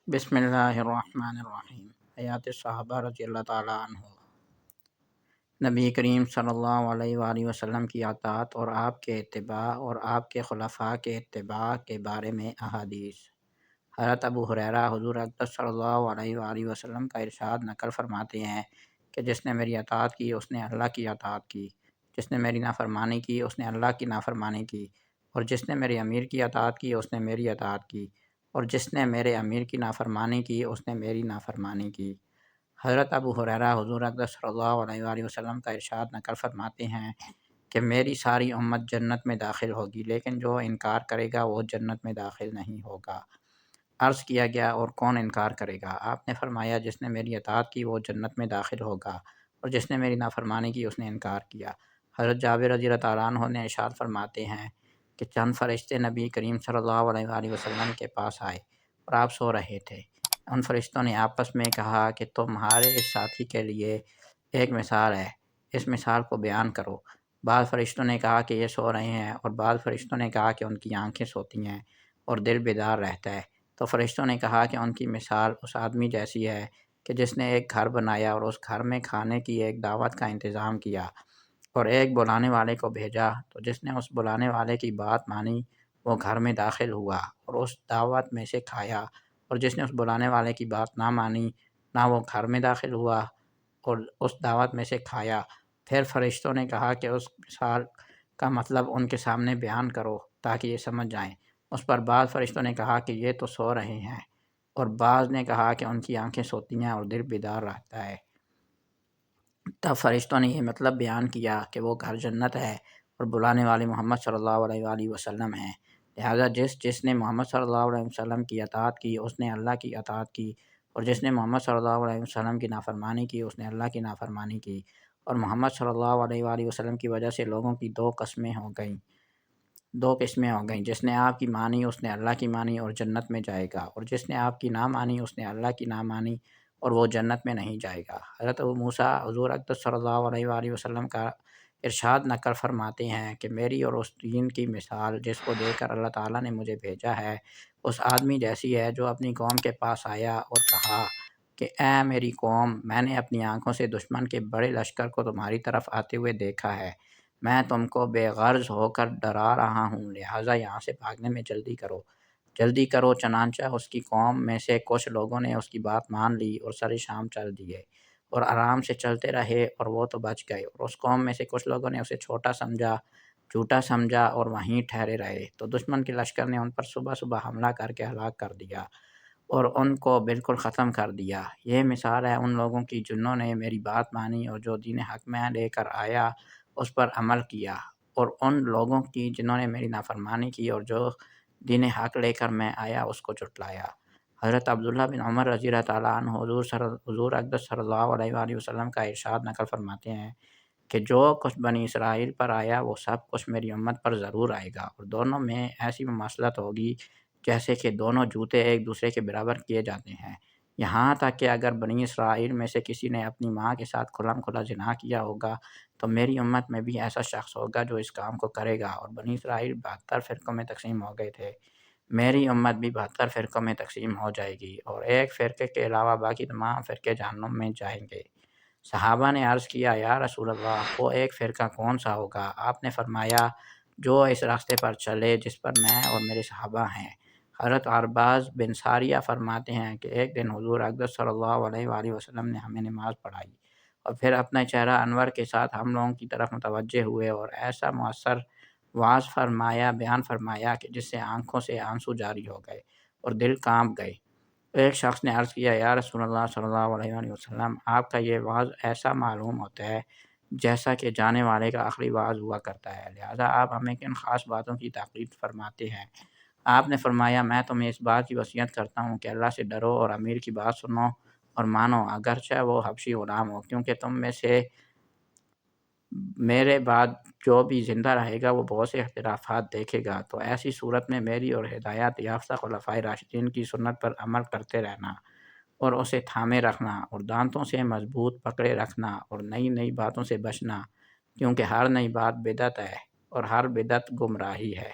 بسم اللہ الرحمن الرحیم۔ حیات صحابہ رضی اللہ تعالیٰ عنہ۔ نبی کریم صلی اللہ علیہ وآلہ وسلم کی اطاعت اور آپ کے اتباع اور آپ کے خلفاء کے اتباع کے بارے میں احادیث۔ حضرت ابو ہریرہ حضور اقدس صلی اللہ علیہ وآلہ وسلم کا ارشاد نقل فرماتے ہیں کہ جس نے میری اطاعت کی اس نے اللہ کی اطاعت کی، جس نے میری نافرمانی کی اس نے اللہ کی نافرمانی کی، اور جس نے میرے امیر کی اطاعت کی اس نے میری اطاعت کی، اور جس نے میرے امیر کی نافرمانی کی اس نے میری نافرمانی کی۔ حضرت ابو ہریرہ حضور اقدس صلی اللہ علیہ وآلہ وسلم کا ارشاد نقل فرماتے ہیں کہ میری ساری امت جنت میں داخل ہوگی، لیکن جو انکار کرے گا وہ جنت میں داخل نہیں ہوگا۔ عرض کیا گیا اور کون انکار کرے گا؟ آپ نے فرمایا جس نے میری اطاعت کی وہ جنت میں داخل ہوگا، اور جس نے میری نافرمانی کی اس نے انکار کیا۔ حضرت جابر رضی اللہ تعالیٰ عنہ نے ارشاد فرماتے ہیں کہ چند فرشتے نبی کریم صلی اللہ علیہ وآلہ وسلم کے پاس آئے اور آپ سو رہے تھے۔ ان فرشتوں نے آپس میں کہا کہ تمہارے اس ساتھی کے لیے ایک مثال ہے، اس مثال کو بیان کرو۔ بعض فرشتوں نے کہا کہ یہ سو رہے ہیں، اور بعض فرشتوں نے کہا کہ ان کی آنکھیں سوتی ہیں اور دل بیدار رہتا ہے۔ تو فرشتوں نے کہا کہ ان کی مثال اس آدمی جیسی ہے کہ جس نے ایک گھر بنایا اور اس گھر میں کھانے کی ایک دعوت کا انتظام کیا اور ایک بلانے والے کو بھیجا، تو جس نے اس بلانے والے کی بات مانی وہ گھر میں داخل ہوا اور اس دعوت میں سے کھایا، اور جس نے اس بلانے والے کی بات نہ مانی نہ وہ گھر میں داخل ہوا اور اس دعوت میں سے کھایا۔ پھر فرشتوں نے کہا کہ اس مثال کا مطلب ان کے سامنے بیان کرو تاکہ یہ سمجھ جائیں۔ اس پر بعض فرشتوں نے کہا کہ یہ تو سو رہے ہیں، اور بعض نے کہا کہ ان کی آنکھیں سوتی ہیں اور دل بیدار رہتا ہے۔ تب فرشتوں نے یہ مطلب بیان کیا کہ وہ گھر جنت ہے اور بلانے والے محمد صلی اللہ علیہ وآلہ وسلم ہیں، لہٰذا جس نے محمد صلی اللہ علیہ وسلم کی اطاعت کی اس نے اللہ کی اطاعت کی، اور جس نے محمد صلی اللہ علیہ وسلم کی نافرمانی کی اس نے اللہ کی نافرمانی کی۔ اور محمد صلی اللہ علیہ وآلہ وسلم کی وجہ سے لوگوں کی دو قسمیں ہو گئیں، جس نے آپ کی مانی اس نے اللہ کی مانی اور جنت میں جائے گا، اور جس نے آپ کی نہ مانی اس نے اللہ کی نہ مانی اور وہ جنت میں نہیں جائے گا۔ حضرت ابو موسیٰ حضور اقدس صلی اللہ علیہ وآلہ وسلم کا ارشاد نقل فرماتے ہیں کہ میری اور اس دین کی مثال جس کو دے کر اللہ تعالیٰ نے مجھے بھیجا ہے اس آدمی جیسی ہے جو اپنی قوم کے پاس آیا اور کہا کہ اے میری قوم، میں نے اپنی آنکھوں سے دشمن کے بڑے لشکر کو تمہاری طرف آتے ہوئے دیکھا ہے، میں تم کو بے غرض ہو کر ڈرا رہا ہوں، لہٰذا یہاں سے بھاگنے میں جلدی کرو۔ چنانچہ اس کی قوم میں سے کچھ لوگوں نے اس کی بات مان لی اور سر شام چل دیے اور آرام سے چلتے رہے، اور وہ تو بچ گئے، اور اس قوم میں سے کچھ لوگوں نے اسے جھوٹا سمجھا اور وہیں ٹھہرے رہے۔ تو دشمن کے لشکر نے ان پر صبح حملہ کر کے ہلاک کر دیا اور ان کو بالکل ختم کر دیا۔ یہ مثال ہے ان لوگوں کی جنہوں نے میری بات مانی اور جو دین حق میں لے کر آیا اس پر عمل کیا، اور ان لوگوں کی جنہوں نے میری نافرمانی کی اور جو دین حق لے کر میں آیا اس کو جھٹلایا۔ حضرت عبداللہ بن عمر رضی اللہ تعالیٰ عنہ حضور اقدس صلی اللہ علیہ وآلہ وسلم کا ارشاد نقل فرماتے ہیں کہ جو کچھ بنی اسرائیل پر آیا وہ سب کچھ میری امت پر ضرور آئے گا، اور دونوں میں ایسی مماثلت ہوگی جیسے کہ دونوں جوتے ایک دوسرے کے برابر کیے جاتے ہیں، یہاں تک کہ اگر بنی اسرائیل میں سے کسی نے اپنی ماں کے ساتھ کھلم کھلا زنا کیا ہوگا تو میری امت میں بھی ایسا شخص ہوگا جو اس کام کو کرے گا۔ اور بنی اسرائیل 72 فرقوں میں تقسیم ہو گئے تھے، میری امت بھی 72 فرقوں میں تقسیم ہو جائے گی، اور ایک فرقے کے علاوہ باقی تمام فرقے جہنم میں جائیں گے۔ صحابہ نے عرض کیا یا رسول اللہ، وہ ایک فرقہ کون سا ہوگا؟ آپ نے فرمایا جو اس راستے پر چلے جس پر میں اور میرے صحابہ ہیں۔ حضرت عرباض بن ساریہ فرماتے ہیں کہ ایک دن حضور اقدس صلی اللہ علیہ وآلہ وسلم نے ہمیں نماز پڑھائی اور پھر اپنا چہرہ انور کے ساتھ ہم لوگوں کی طرف متوجہ ہوئے اور ایسا مؤثر واعظ بیان فرمایا کہ جس سے آنکھوں سے آنسو جاری ہو گئے اور دل کانپ گئے۔ ایک شخص نے عرض کیا یا رسول اللہ صلی اللہ علیہ وآلہ وسلم، آپ کا یہ واعظ ایسا معلوم ہوتا ہے جیسا کہ جانے والے کا آخری واعظ ہوا کرتا ہے، لہٰذا آپ ہمیں کن خاص باتوں کی تاکید فرماتے ہیں؟ آپ نے فرمایا میں تمہیں اس بات کی وصیت کرتا ہوں کہ اللہ سے ڈرو اور امیر کی بات سنو اور مانو، اگرچہ وہ حبشی غلام ہو، کیونکہ تم میں سے میرے بعد جو بھی زندہ رہے گا وہ بہت سے اختلافات دیکھے گا، تو ایسی صورت میں میری اور ہدایت یافتہ خلفائے راشدین کی سنت پر عمل کرتے رہنا اور اسے تھامے رکھنا اور دانتوں سے مضبوط پکڑے رکھنا اور نئی باتوں سے بچنا، کیونکہ ہر نئی بات بدعت ہے اور ہر بدعت گمراہی ہے۔